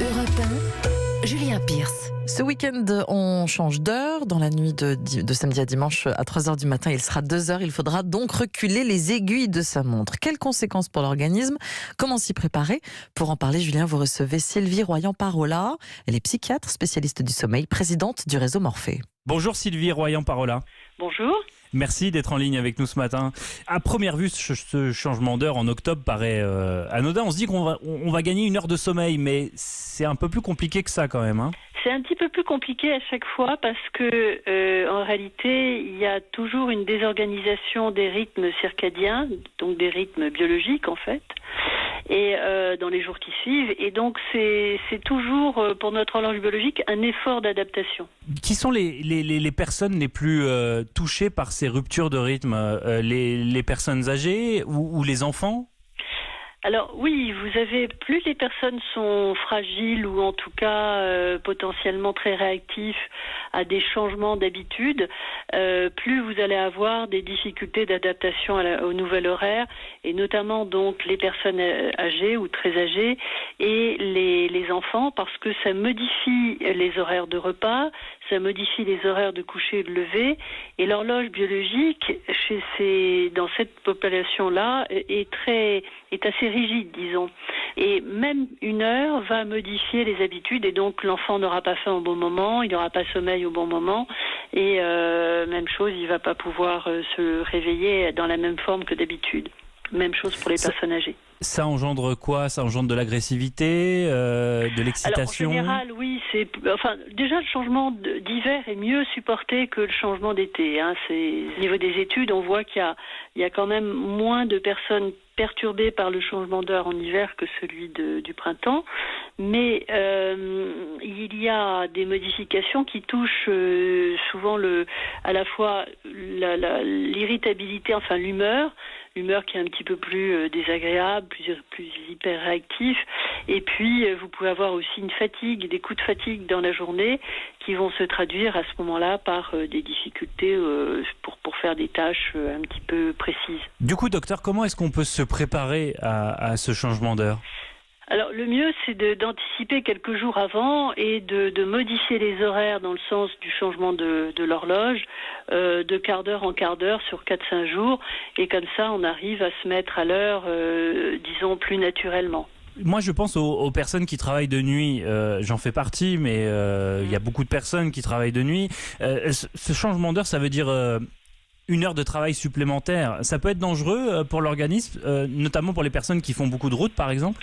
Europe 1, Julien Pierce. Ce week-end, on change d'heure. Dans la nuit de samedi à dimanche, à 3h du matin, il sera 2h. Il faudra donc reculer les aiguilles de sa montre. Quelles conséquences pour l'organisme ? Comment s'y préparer ? Pour en parler, Julien, vous recevez Sylvie Royan-Parola. Elle est psychiatre, spécialiste du sommeil, présidente du réseau Morphée. Bonjour Sylvie Royan-Parola. Bonjour. Merci d'être en ligne avec nous ce matin. À première vue, ce changement d'heure en octobre paraît anodin. On se dit qu'on va gagner 1 heure de sommeil, mais c'est un peu plus compliqué que ça quand même. C'est un petit peu plus compliqué à chaque fois parce que en réalité, il y a toujours une désorganisation des rythmes circadiens, donc des rythmes biologiques en fait, et dans les jours qui suivent. Et donc c'est toujours pour notre horloge biologique un effort d'adaptation. Qui sont les personnes les plus touchées par ces ruptures de rythme ? Les personnes âgées ou les enfants ? Alors oui, vous avez, plus les personnes sont fragiles ou en tout cas potentiellement très réactifs à des changements d'habitude, plus vous allez avoir des difficultés d'adaptation au nouvel horaire, et notamment donc les personnes âgées ou très âgées et les enfants, parce que ça modifie les horaires de repas, ça modifie les horaires de coucher et de lever, et l'horloge biologique dans cette population-là est assez rigide, disons. Et même 1 heure va modifier les habitudes, et donc l'enfant n'aura pas faim au bon moment, il n'aura pas sommeil au bon moment, et même chose, il ne va pas pouvoir se réveiller dans la même forme que d'habitude. Même chose pour les personnes âgées. Ça engendre quoi ? Ça engendre de l'agressivité, de l'excitation ? Alors, en général, oui. Déjà, le changement d'hiver est mieux supporté que le changement d'été. Au niveau des études, on voit qu'il y a quand même moins de personnes perturbées par le changement d'heure en hiver que celui du printemps. Mais il y a des modifications qui touchent souvent à la fois l'irritabilité, enfin l'humeur qui est un petit peu plus désagréable, plus hyper réactif, et puis vous pouvez avoir aussi des coups de fatigue dans la journée qui vont se traduire à ce moment-là par des difficultés pour faire des tâches un petit peu précises. Du coup, docteur, comment est-ce qu'on peut se préparer à ce changement d'heure ? Alors le mieux, c'est d'anticiper quelques jours avant et de modifier les horaires dans le sens du changement de l'horloge, de quart d'heure en quart d'heure sur 4-5 jours, et comme ça on arrive à se mettre à l'heure, disons, plus naturellement. Moi, je pense aux personnes qui travaillent de nuit. J'en fais partie, mais il y a beaucoup de personnes qui travaillent de nuit. Ce changement d'heure, ça veut dire 1 heure de travail supplémentaire. Ça peut être dangereux pour l'organisme, notamment pour les personnes qui font beaucoup de route, par exemple ?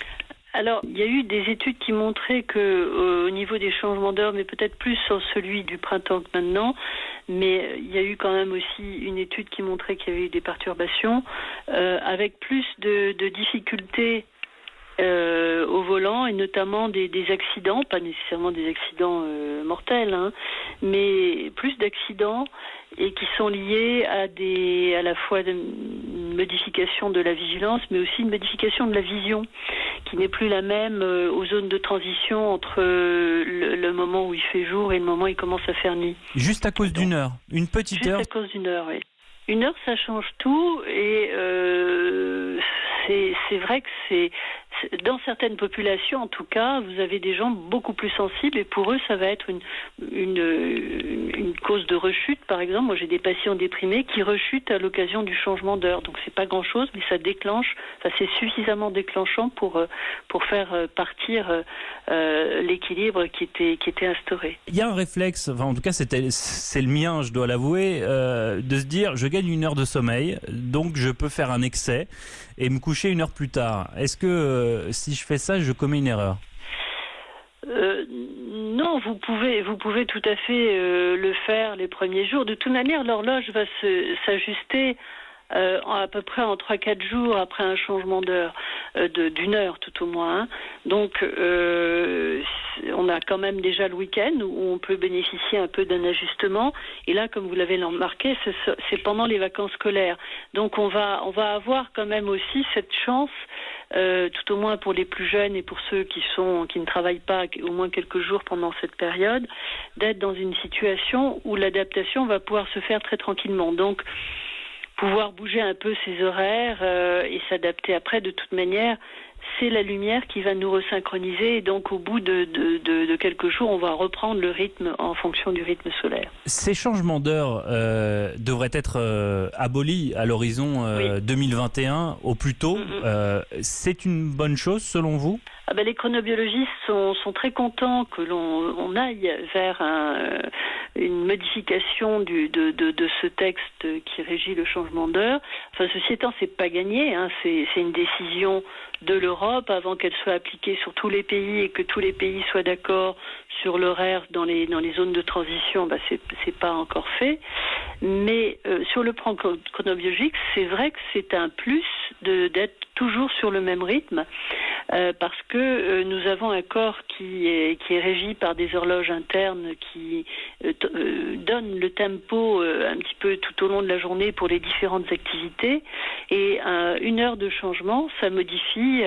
Alors, il y a eu des études qui montraient que au niveau des changements d'heure, mais peut-être plus sur celui du printemps que maintenant, mais il y a eu quand même aussi une étude qui montrait qu'il y avait eu des perturbations, avec plus de difficultés au volant, et notamment des accidents, pas nécessairement des accidents mortels, mais plus d'accidents, et qui sont liés à la fois une modification de la vigilance, mais aussi une modification de la vision, qui n'est plus la même aux zones de transition entre le moment où il fait jour et le moment où il commence à faire nuit. Juste à cause d'une heure, une petite heure. Juste à cause d'une heure, oui. 1 heure, ça change tout, et c'est vrai que dans certaines populations, en tout cas, vous avez des gens beaucoup plus sensibles, et pour eux, ça va être une cause de rechute. Par exemple, moi, j'ai des patients déprimés qui rechutent à l'occasion du changement d'heure. Donc, c'est pas grand-chose, mais ça déclenche. C'est suffisamment déclenchant pour faire partir l'équilibre qui était instauré. Il y a un réflexe, en tout cas, c'est le mien, je dois l'avouer, de se dire, je gagne 1 heure de sommeil, donc je peux faire un excès et me coucher 1 heure plus tard. Est-ce que si je fais ça, je commets une erreur ? Non, vous pouvez tout à fait le faire les premiers jours. De toute manière, l'horloge va s'ajuster à peu près en 3-4 jours après un changement d'heure, d'1 heure tout au moins. Donc on a quand même déjà le week-end où on peut bénéficier un peu d'un ajustement. Et là, comme vous l'avez remarqué, c'est pendant les vacances scolaires. Donc on va avoir quand même aussi cette chance, tout au moins pour les plus jeunes et pour ceux qui ne travaillent pas au moins quelques jours pendant cette période, d'être dans une situation où l'adaptation va pouvoir se faire très tranquillement. Donc pouvoir bouger un peu ses horaires et s'adapter après, de toute manière, c'est la lumière qui va nous resynchroniser et donc au bout de quelques jours, on va reprendre le rythme en fonction du rythme solaire. Ces changements d'heure devraient être abolis à l'horizon 2021 au plus tôt. C'est une bonne chose selon vous ? Les chronobiologistes sont très contents que l'on aille vers une modification de ce texte qui régit le changement d'heure. Enfin, ceci étant, c'est pas gagné, hein. C'est une décision de l'Europe avant qu'elle soit appliquée sur tous les pays et que tous les pays soient d'accord sur l'horaire dans les zones de transition. C'est pas encore fait. Mais sur le plan chronobiologique, c'est vrai que c'est un plus d'être toujours sur le même rythme. Parce que nous avons un corps qui est régi par des horloges internes qui donnent le tempo un petit peu tout au long de la journée pour les différentes activités. Et une heure de changement, ça modifie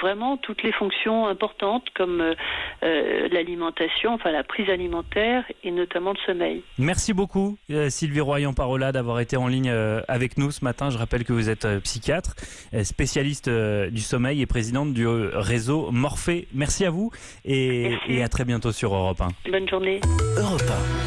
vraiment toutes les fonctions importantes comme l'alimentation, enfin la prise alimentaire et notamment le sommeil. Merci beaucoup Sylvie Royan-Parola d'avoir été en ligne avec nous ce matin. Je rappelle que vous êtes psychiatre, spécialiste du sommeil et présidente du réseau Morphée. Merci à vous et à très bientôt sur Europe 1. Bonne journée. Europe 1.